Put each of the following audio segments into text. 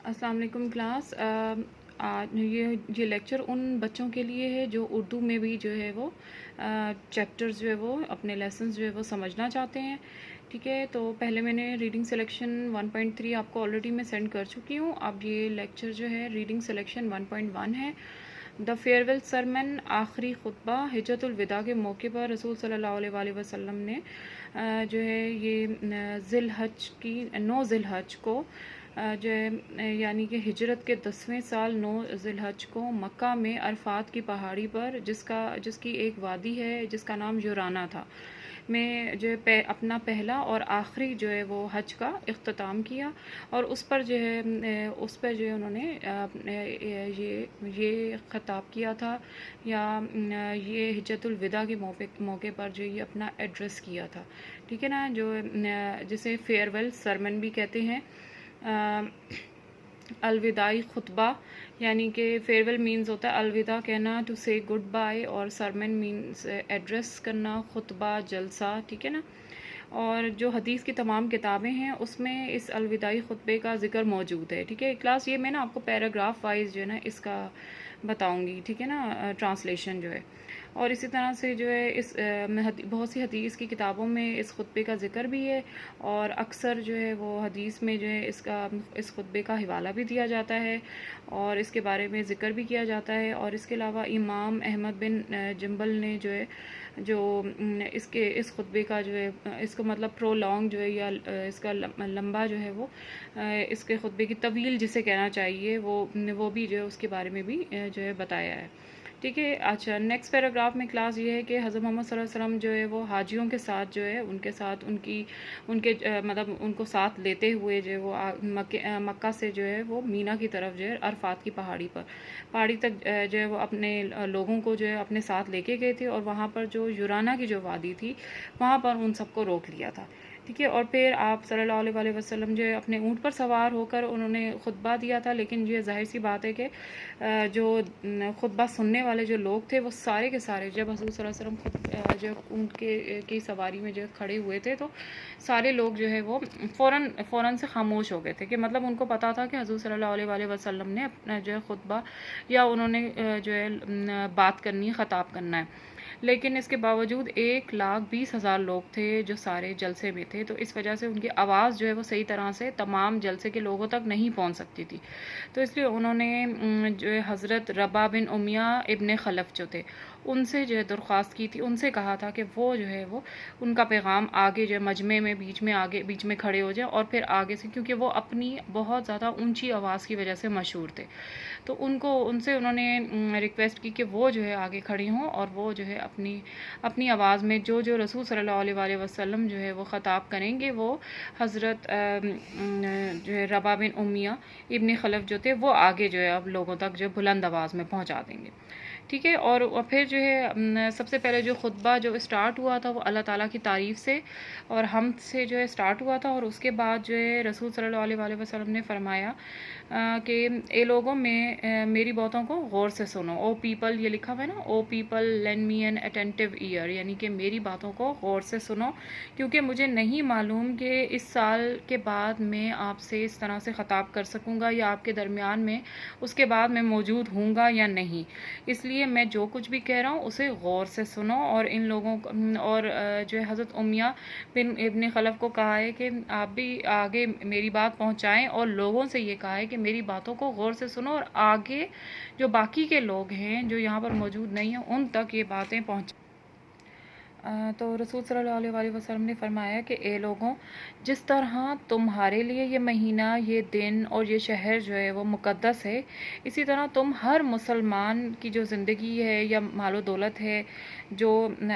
अस्सलाम वालेकुम क्लास। आज ये लेक्चर उन बच्चों के लिए है जो उर्दू में भी जो है वो चैप्टर्स जो है वो अपने लेसन्स जो है वो समझना चाहते हैं। ठीक है, तो पहले मैंने रीडिंग सिलेक्शन 1.3 आपको ऑलरेडी मैं सेंड कर चुकी हूँ। अब ये लेक्चर जो है रीडिंग सिलेक्शन 1.1 है। द फेयरवेल सरमन, आखिरी खुतबा हिज्जतुल विदा के मौके पर रसूल सल्लल्लाहु अलैहि वसल्लम ने जो है ये ज़िल हज की 9 ज़िल हज को जो है यानी कि हिजरत के 10वें साल 9 ज़िलहज को मक्का में अरफात की पहाड़ी पर जिसकी एक वादी है जिसका नाम जुराना था, में जो है अपना पहला और आखिरी जो है वो हज का इख्तिताम किया। और उस पर जो है उन्होंने ये ख़िताब किया था, या ये हिज्जतुल विदा के मौके पर जो ये अपना एड्रेस किया था। ठीक है ना, जो जिसे फेयरवेल सरमन भी कहते हैं। अलविदाई खुतबा, यानी कि फेयरवेल मीन्स होता है अलविदा कहना, टू से गुड बाय, और सरमन मीन्स एड्रेस करना, खुतबा जलसा। ठीक है ना, और जो हदीस की तमाम किताबें हैं उसमें इस अलविदाई खुतबे का ज़िक्र मौजूद है। ठीक है क्लास, ये मैं ना आपको पैराग्राफ वाइज जो है ना इसका बताऊंगी। ठीक है ना, ट्रांसलेशन जो है। और इसी तरह से जो है बहुत सी हदीस की किताबों में इस खुतबे का ज़िक्र भी है, और अक्सर जो है वो हदीस में जो है इस खुतबे का हवाला भी दिया जाता है और इसके बारे में ज़िक्र भी किया जाता है। और इसके अलावा इमाम अहमद बिन जंबल ने जो है इस खुतबे का जो है इसको मतलब प्रोलॉन्ग जो है या इसका लंबा जो है वो इसके खुतबे की तवील जिसे कहना चाहिए वो भी जो है उसके बारे में भी जो है बताया है। ठीक है, अच्छा, नेक्स्ट पैराग्राफ में क्लास ये है कि हज़रत मोहम्मद सल्लल्लाहु अलैहि वसल्लम जो है वो हाजियों के साथ जो है उनके साथ उनके मतलब उनको साथ लेते हुए जो है वो मक्का से जो है वो मीना की तरफ जो है अरफात की पहाड़ी तक जो है वो अपने लोगों को जो है अपने साथ लेके गए थे। और वहाँ पर जो युराना की जो वादी थी वहाँ पर उन सबको रोक लिया था। ठीक है, और फिर आप सल्लल्लाहु अलैहि वसल्लम जो है अपने ऊँट पर सवार होकर उन्होंने खुतबा दिया था। लेकिन ये ज़ाहिर सी बात है कि जो खुतबा सुनने वाले जो लोग थे वो सारे के सारे जब हज़रत सल्लल्लाहु अलैहि वसल्लम जब ऊँट की सवारी में जो खड़े हुए थे तो सारे लोग जो है वो फ़ौरन से खामोश हो गए थे, कि मतलब उनको पता था कि हज़रत सल्लल्लाहु अलैहि वसल्लम ने अपना जो है खुतबा या उन्होंने जो है बात करनी है, ख़ताब करना है। लेकिन इसके बावजूद 1,20,000 लोग थे जो सारे जलसे में थे, तो इस वजह से उनकी आवाज़ जो है वो सही तरह से तमाम जलसे के लोगों तक नहीं पहुंच सकती थी। तो इसलिए उन्होंने जो है हज़रत रबा बिन उमिया इब्न खलफ जो थे उनसे जो है दरख्वास्त की थी, उनसे कहा था कि वो जो है वो उनका पैगाम आगे जो है मजमे में बीच में खड़े हो जाए और फिर आगे से, क्योंकि वो अपनी बहुत ज़्यादा ऊंची आवाज़ की वजह से मशहूर थे। तो उनसे उन्होंने रिक्वेस्ट की कि वो जो है आगे खड़ी हों और वो जो है अपनी आवाज़ में जो रसूल सल्लल्लाहु अलैहि वसल्लम जो है वो ख़ताब करेंगे वो हज़रत जो है रबा बिन उमिया इब्न खलफ जो थे वो आगे जो है अब लोगों तक जो बुलंद आवाज़ में पहुंचा देंगे। ठीक है, और फिर जो है सबसे पहले जो खुतबा जो स्टार्ट हुआ था वो अल्लाह ताला की तारीफ़ से और हमद से जो है स्टार्ट हुआ था। और उसके बाद जो है रसूल सल्लल्लाहु अलैहि वसल्लम ने फरमाया कि ए लोगों में मेरी बातों को गौर से सुनो। ओ पीपल, ये लिखा हुआ है ना, O people lend me an attentive ear, यानी कि मेरी बातों को गौर से सुनो, क्योंकि मुझे नहीं मालूम कि इस साल के बाद मैं आपसे इस तरह से ख़ताब कर सकूँगा या आपके दरमियान में उसके बाद मैं मौजूद हूँगा या नहीं। इसलिए मैं जो कुछ भी कह रहा हूँ उसे गौर से सुनो। और इन लोगों को और जो है हज़रत उमिया बिन इब्न खलफ को कहा है कि आप भी आगे मेरी बात पहुँचाएँ, और लोगों से ये कहा है कि मेरी बातों को गौर से सुनो और आगे जो बाकी के लोग हैं जो यहाँ पर मौजूद नहीं हैं उन तक ये बातें पहुँच। तो रसूल सल्लल्लाहु अलैहि वसल्लम ने फरमाया कि ए लोगों, जिस तरह तुम्हारे लिए ये महीना, ये दिन और ये शहर जो है वो मुक़द्दस है, इसी तरह तुम हर मुसलमान की जो ज़िंदगी है या मालो दौलत है, जो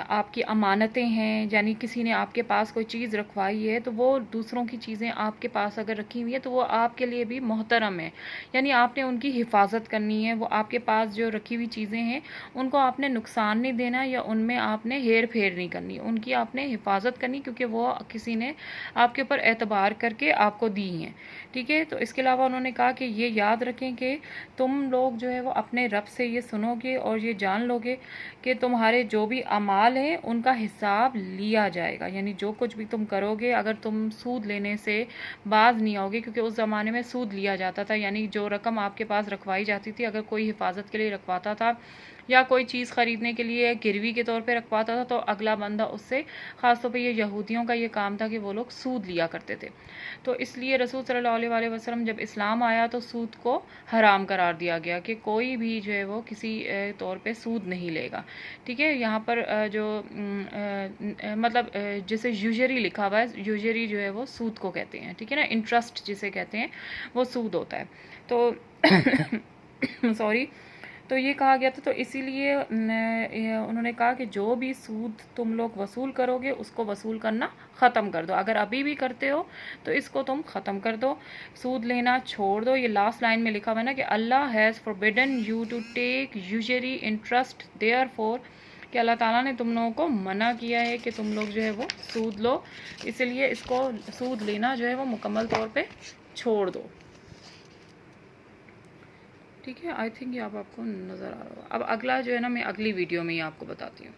आपकी अमानतें हैं, यानी किसी ने आपके पास कोई चीज़ रखवाई है तो वो दूसरों की चीज़ें आपके पास अगर रखी हुई है तो वो आपके लिए भी मोहतरम है, यानी आपने उनकी हिफाजत करनी है। वो आपके पास जो रखी हुई चीज़ें हैं उनको आपने नुकसान नहीं देना या उनमें आपने हेर फेर نہیں کرنی، ان کی آپ نے حفاظت کرنی، کیونکہ وہ کسی نے آپ کے اوپر اعتبار کر کے آپ کو دی ہیں، ٹھیک ہے۔ تو اس کے علاوہ انہوں نے کہا کہ یہ یاد رکھیں کہ تم لوگ جو ہے وہ اپنے رب سے یہ سنو گے اور یہ جان لو گے کہ تمہارے جو بھی اعمال ہیں ان کا حساب لیا جائے گا، یعنی جو کچھ بھی تم کرو گے، اگر تم سود لینے سے باز نہیں آؤ گے، کیونکہ اس زمانے میں سود لیا جاتا تھا، یعنی جو رقم آپ کے پاس رکھوائی جاتی تھی، اگر کوئی حفاظت کے لیے رکھواتا تھا یا کوئی چیز خریدنے کے لیے گروی کے طور پہ رکھواتا تھا، تو اگلا بندہ اس سے، خاص طور پہ یہ یہودیوں کا یہ کام تھا کہ وہ لوگ سود لیا کرتے تھے۔ تو اس لیے رسول صلی اللہ علیہ وآلہ وسلم جب اسلام آیا تو سود کو حرام قرار دیا گیا کہ کوئی بھی جو ہے وہ کسی طور پہ سود نہیں لے گا، ٹھیک ہے۔ یہاں پر جو مطلب جسے یوزری لکھا ہوا ہے، یوزری جو ہے وہ سود کو کہتے ہیں، ٹھیک ہے نا، انٹرسٹ جسے کہتے ہیں وہ سود ہوتا ہے۔ تو سوری، تو یہ کہا گیا تھا، تو اسی لیے انہوں نے کہا کہ جو بھی سود تم لوگ وصول کرو گے اس کو وصول کرنا ختم کر دو، اگر ابھی بھی کرتے ہو تو اس کو تم ختم کر دو، سود لینا چھوڑ دو۔ یہ لاسٹ لائن میں لکھا ہوا ہے نا کہ Allah has forbidden you to take usury interest therefore, کہ اللہ تعالیٰ نے تم لوگوں کو منع کیا ہے کہ تم لوگ جو ہے وہ سود لو، اس لیے اس کو سود لینا جو ہے وہ مکمل طور پہ چھوڑ دو، ٹھیک ہے۔ آئی تھنک یہ اب آپ کو نظر آ رہا ہوگا۔ اب اگلا جو ہے نا میں اگلی ویڈیو میں ہی آپ کو بتاتی ہوں۔